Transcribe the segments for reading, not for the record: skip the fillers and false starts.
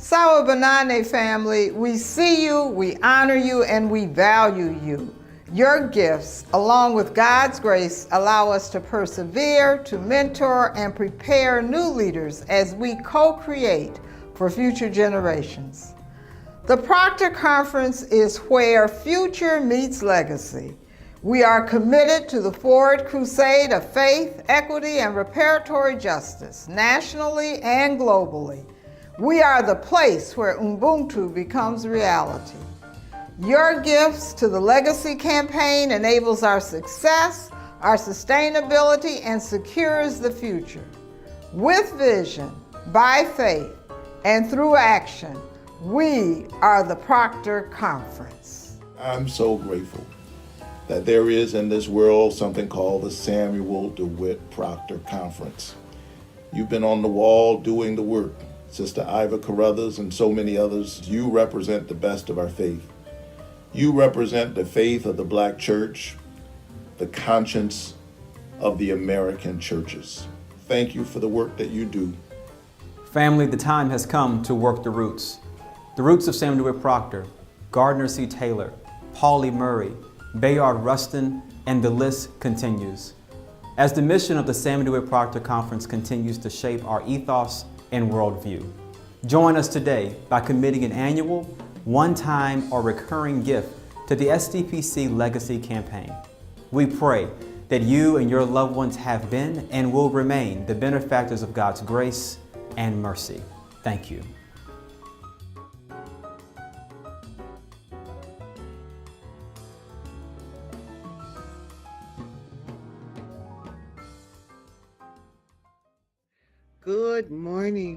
Sawabanane family, we see you, we honor you, and we value you. Your gifts, along with God's grace, allow us to persevere, to mentor, and prepare new leaders as we co-create for future generations. The Proctor Conference is where future meets legacy. We are committed to the forward crusade of faith, equity, and reparatory justice, nationally and globally. We are the place where Ubuntu becomes reality. Your gifts to the Legacy Campaign enables our success, our sustainability, and secures the future. With vision, by faith, and through action, we are the Proctor Conference. I'm so grateful that there is in this world something called the Samuel DeWitt Proctor Conference. You've been on the wall doing the work. Sister Iva Carruthers and so many others, you represent the best of our faith. You represent the faith of the Black church, the conscience of the American churches. Thank you for the work that you do. Family, the time has come to work the roots. The roots of Samuel DeWitt Proctor, Gardner C. Taylor, Pauli Murray, Bayard Rustin, and the list continues. As the mission of the Samuel DeWitt Proctor Conference continues to shape our ethos and worldview. Join us today by committing an annual, one-time, or recurring gift to the SDPC Legacy Campaign. We pray that you and your loved ones have been and will remain the benefactors of God's grace and mercy. Thank you.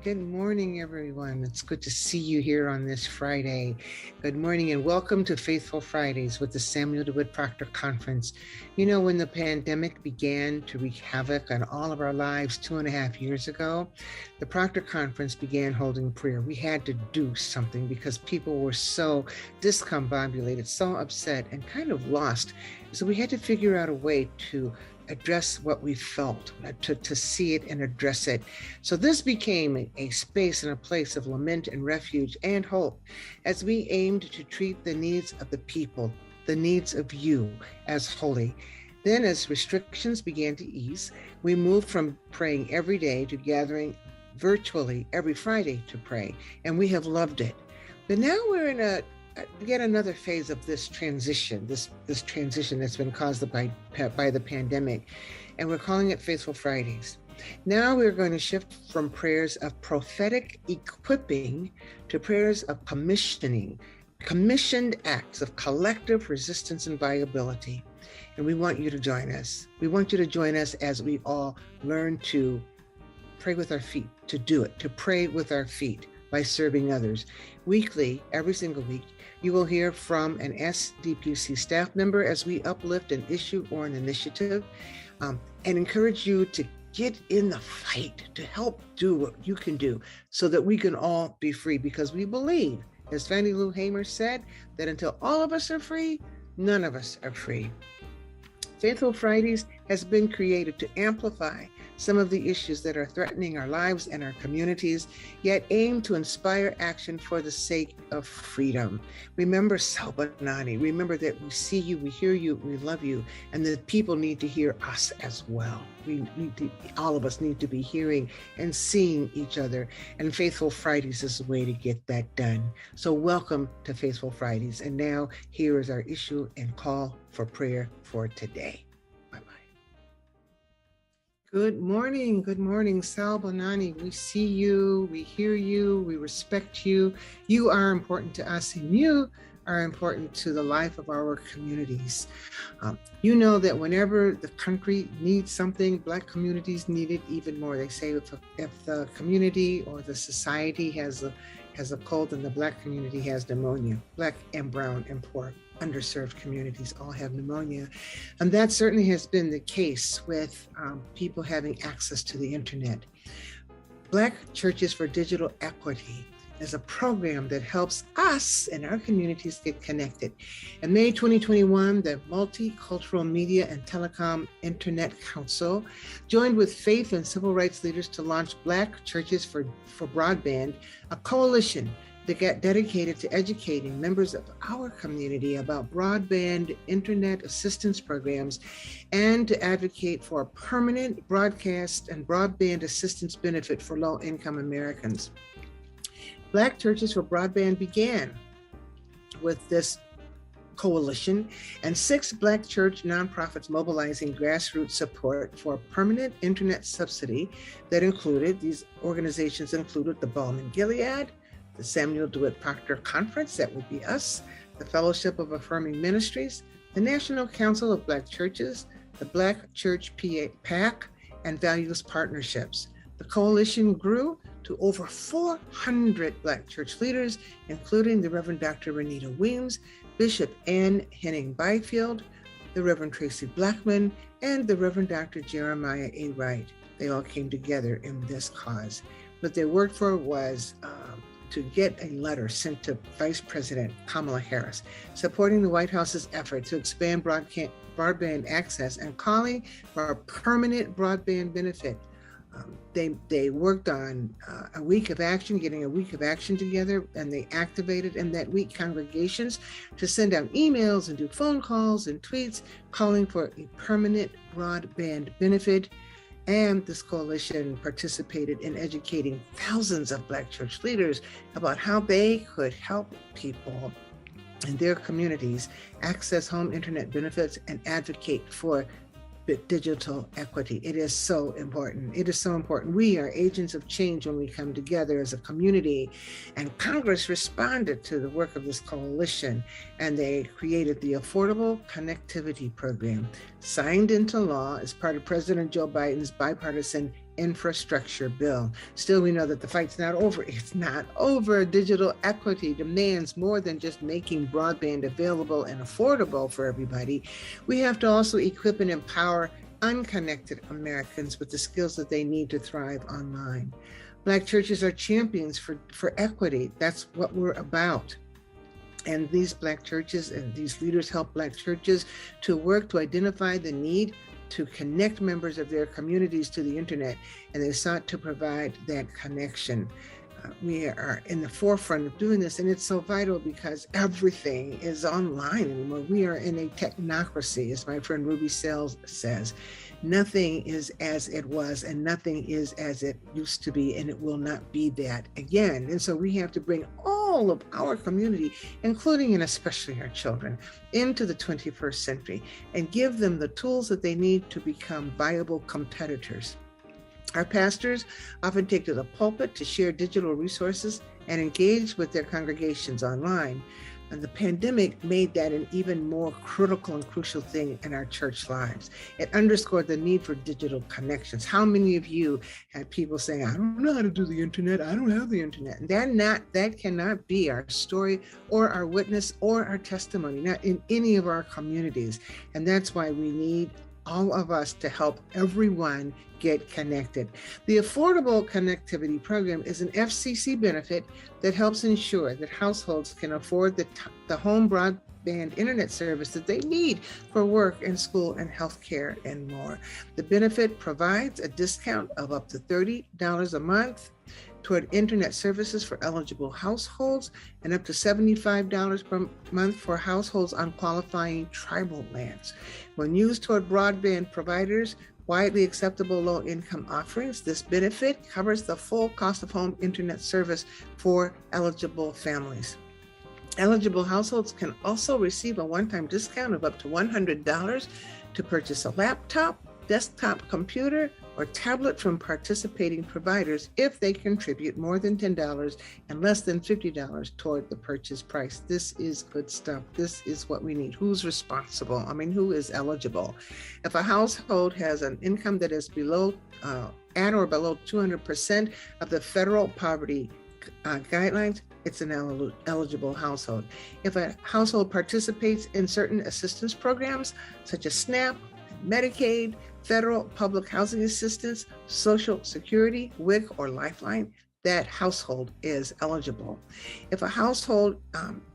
Good morning, everyone. It's good to see you here on this Friday. Good morning and welcome to Faithful Fridays with the Samuel DeWitt Proctor Conference. You know, when the pandemic began to wreak havoc on all of our lives 2.5 years ago, the Proctor Conference began holding prayer. We had to do something because people were so discombobulated, so upset, and kind of lost. So we had to figure out a way to address what we felt, to see it and address it. So this became a space and a place of lament and refuge and hope as we aimed to treat the needs of the people, the needs of you as holy. Then as restrictions began to ease, we moved from praying every day to gathering virtually every Friday to pray, and we have loved it. But now we're in yet another phase of this transition, this transition that's been caused by the pandemic, and we're calling it Faithful Fridays. Now we're going to shift from prayers of prophetic equipping to prayers of commissioning, commissioned acts of collective resistance and viability. And we want you to join us. We want you to join us as we all learn to pray with our feet, to do it, to pray with our feet by serving others. Weekly, every single week, you will hear from an SDPC staff member as we uplift an issue or an initiative and encourage you to get in the fight, to help do what you can do so that we can all be free, because we believe, as Fannie Lou Hamer said, that until all of us are free, none of us are free. Faithful Fridays has been created to amplify some of the issues that are threatening our lives and our communities, yet aim to inspire action for the sake of freedom. Remember Salbanani. Remember that we see you, we hear you, we love you, and that people need to hear us as well. All of us need to be hearing and seeing each other, and Faithful Fridays is a way to get that done. So welcome to Faithful Fridays. And now here is our issue and call for prayer for today. Good morning, Sal Bonani. We see you, we hear you, we respect you. You are important to us, and you are important to the life of our communities. You know that whenever the country needs something, Black communities need it even more. They say if the community or the society has a cold, then the Black community has pneumonia. Black and brown and poor underserved communities all have pneumonia. And that certainly has been the case with people having access to the internet. Black Churches for Digital Equity is a program that helps us and our communities get connected. In May 2021, the Multicultural Media and Telecom Internet Council joined with faith and civil rights leaders to launch Black Churches for Broadband, a coalition that got dedicated to educating members of our community about broadband internet assistance programs and to advocate for a permanent broadcast and broadband assistance benefit for low-income Americans. Black Churches for Broadband began with this coalition and 6 Black church nonprofits mobilizing grassroots support for a permanent internet subsidy that included, these organizations included the Balm & Gilead, the Samuel DeWitt Proctor Conference, that would be us, the Fellowship of Affirming Ministries, the National Council of Black Churches, the Black Church PAC, and Values Partnerships. The coalition grew to over 400 Black church leaders, including the Reverend Dr. Renita Weems, Bishop Ann Henning Byfield, the Reverend Tracy Blackman, and the Reverend Dr. Jeremiah A. Wright. They all came together in this cause. What they worked for was to get a letter sent to Vice President Kamala Harris, supporting the White House's effort to expand broadband access and calling for a permanent broadband benefit. They worked on a week of action, getting a week of action together, and they activated in that week congregations to send out emails and do phone calls and tweets calling for a permanent broadband benefit. And this coalition participated in educating thousands of Black church leaders about how they could help people in their communities access home internet benefits and advocate for digital equity. It is so important. It is so important. We are agents of change when we come together as a community. And Congress responded to the work of this coalition, and they created the Affordable Connectivity Program, signed into law as part of President Joe Biden's bipartisan infrastructure bill. Still, we know that the fight's not over. It's not over. Digital equity demands more than just making broadband available and affordable for everybody. We have to also equip and empower unconnected Americans with the skills that they need to thrive online. Black churches are champions for equity. That's what we're about. And these Black churches and these leaders help Black churches to work to identify the need to connect members of their communities to the internet, and they sought to provide that connection. We are in the forefront of doing this, and it's so vital because everything is online anymore. We are in a technocracy, as my friend Ruby Sales says. Nothing is as it was, and nothing is as it used to be, and it will not be that again. And so we have to bring all of our community, including and especially our children, into the 21st century and give them the tools that they need to become viable competitors. Our pastors often take to the pulpit to share digital resources and engage with their congregations online. And the pandemic made that an even more critical and crucial thing in our church lives. It underscored the need for digital connections. How many of you had people saying, I don't know how to do the internet, I don't have the internet? And that cannot be our story or our witness or our testimony, not in any of our communities. And that's why we need all of us to help everyone get connected. The Affordable Connectivity Program is an FCC benefit that helps ensure that households can afford the home broadband internet service that they need for work and school and healthcare and more. The benefit provides a discount of up to $30 a month toward internet services for eligible households and up to $75 per month for households on qualifying tribal lands. When used toward broadband providers, widely acceptable low-income offerings, this benefit covers the full cost of home internet service for eligible families. Eligible households can also receive a one-time discount of up to $100 to purchase a laptop, desktop computer, or tablet from participating providers if they contribute more than $10 and less than $50 toward the purchase price. This is good stuff. This is what we need. Who's responsible? Who is eligible? If a household has an income that is below, at or below 200% of the federal poverty guidelines, it's an eligible household. If a household participates in certain assistance programs, such as SNAP, Medicaid, federal public housing assistance, Social Security, WIC, or Lifeline, that household is eligible. If a household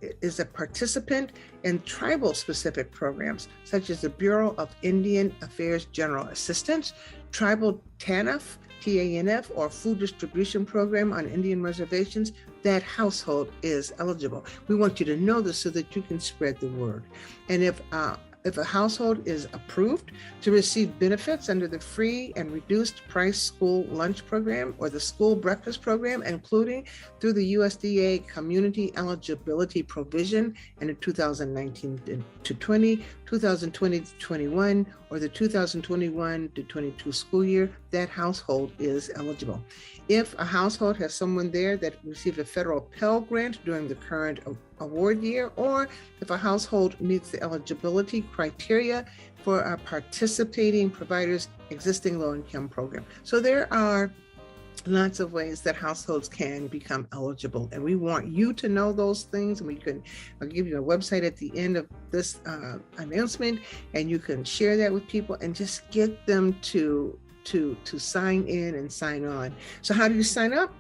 is a participant in tribal specific programs, such as the Bureau of Indian Affairs General Assistance, Tribal TANF, TANF, or Food Distribution Program on Indian reservations, that household is eligible. We want you to know this so that you can spread the word. And if a household is approved to receive benefits under the free and reduced price school lunch program or the school breakfast program, including through the USDA community eligibility provision in the 2019 to 20, 2020 to 21, or the 2021 to 22 school year, that household is eligible. If a household has someone there that received a federal Pell Grant during the current award year, or if a household meets the eligibility criteria for a participating provider's existing low-income program. So there are lots of ways that households can become eligible, and we want you to know those things. And I'll give you a website at the end of this announcement, and you can share that with people and just get them to sign in and sign on. So how do you sign up?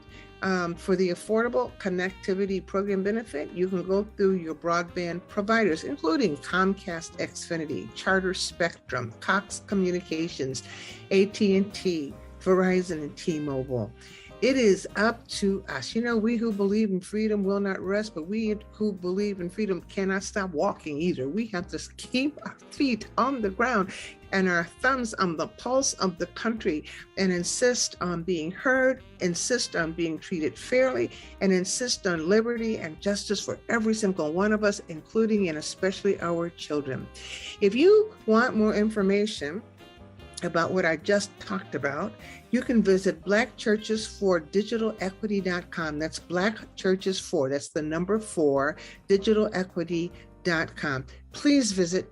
For the Affordable Connectivity Program benefit, you can go through your broadband providers, including Comcast, Xfinity, Charter Spectrum, Cox Communications, AT&T, Verizon, and T-Mobile. It is up to us. You know, we who believe in freedom will not rest, but we who believe in freedom cannot stop walking either. We have to keep our feet on the ground and our thumbs on the pulse of the country and insist on being heard, insist on being treated fairly, and insist on liberty and justice for every single one of us, including and especially our children. If you want more information about what I just talked about, you can visit blackchurchesfordigitalequity.com. That's blackchurches4, that's the number 4, digitalequity.com. Please visit.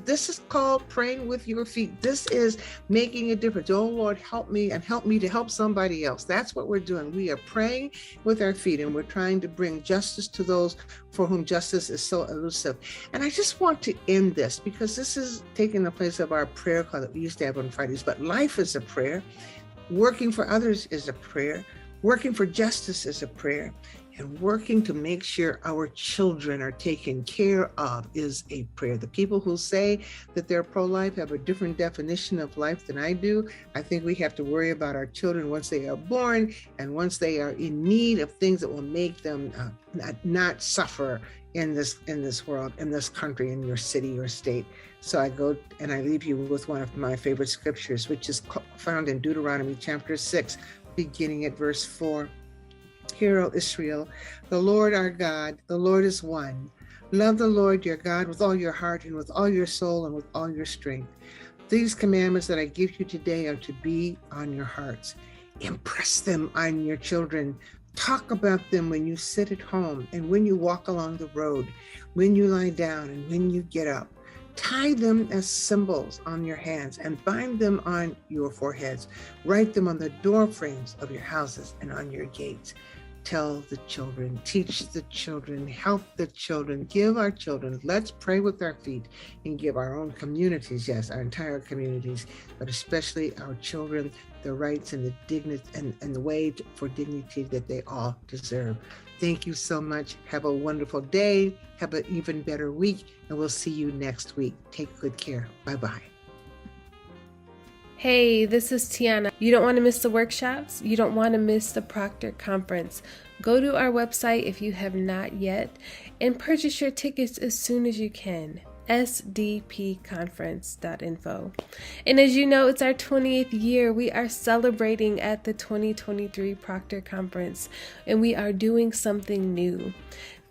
This is called praying with your feet. This is making a difference. Oh Lord, help me and help me to help somebody else. That's what we're doing. We are praying with our feet, and we're trying to bring justice to those for whom justice is so elusive. And I just want to end this, because this is taking the place of our prayer call that we used to have on Fridays. But life is a prayer. Working for others is a prayer. Working for justice is a prayer. And working to make sure our children are taken care of is a prayer. The people who say that they're pro-life have a different definition of life than I do. I think we have to worry about our children once they are born and once they are in need of things that will make them not suffer in this world, in this country, in your city or state. So I go and I leave you with one of my favorite scriptures, which is found in Deuteronomy chapter 6, beginning at verse 4. Hear, O Israel, the Lord our God, the Lord is one. Love the Lord your God with all your heart and with all your soul and with all your strength. These commandments that I give you today are to be on your hearts. Impress them on your children. Talk about them when you sit at home and when you walk along the road, when you lie down and when you get up. Tie them as symbols on your hands and bind them on your foreheads. Write them on the door frames of your houses and on your gates. Tell the children, teach the children, help the children, give our children. Let's pray with our feet and give our own communities, yes, our entire communities, but especially our children, the rights and the dignity and the way for dignity that they all deserve. Thank you so much. Have a wonderful day. Have an even better week, and we'll see you next week. Take good care. Bye-bye. Hey, this is Tiana. You don't want to miss the workshops? You don't want to miss the Proctor Conference? Go to our website if you have not yet and purchase your tickets as soon as you can. SDPconference.info. And as you know, it's our 20th year. We are celebrating at the 2023 Proctor Conference, and we are doing something new.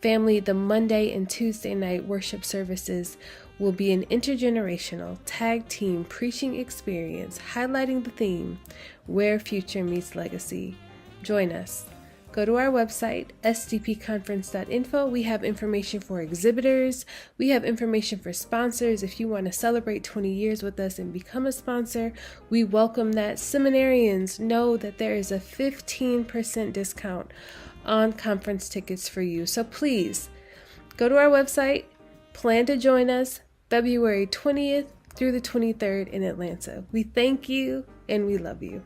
Family, the Monday and Tuesday night worship services will be an intergenerational tag team preaching experience highlighting the theme, Where Future Meets Legacy. Join us. Go to our website, sdpconference.info. We have information for exhibitors. We have information for sponsors. If you want to celebrate 20 years with us and become a sponsor, we welcome that. Seminarians, know that there is a 15% discount on conference tickets for you. So please, go to our website, plan to join us February 20th through the 23rd in Atlanta. We thank you and we love you.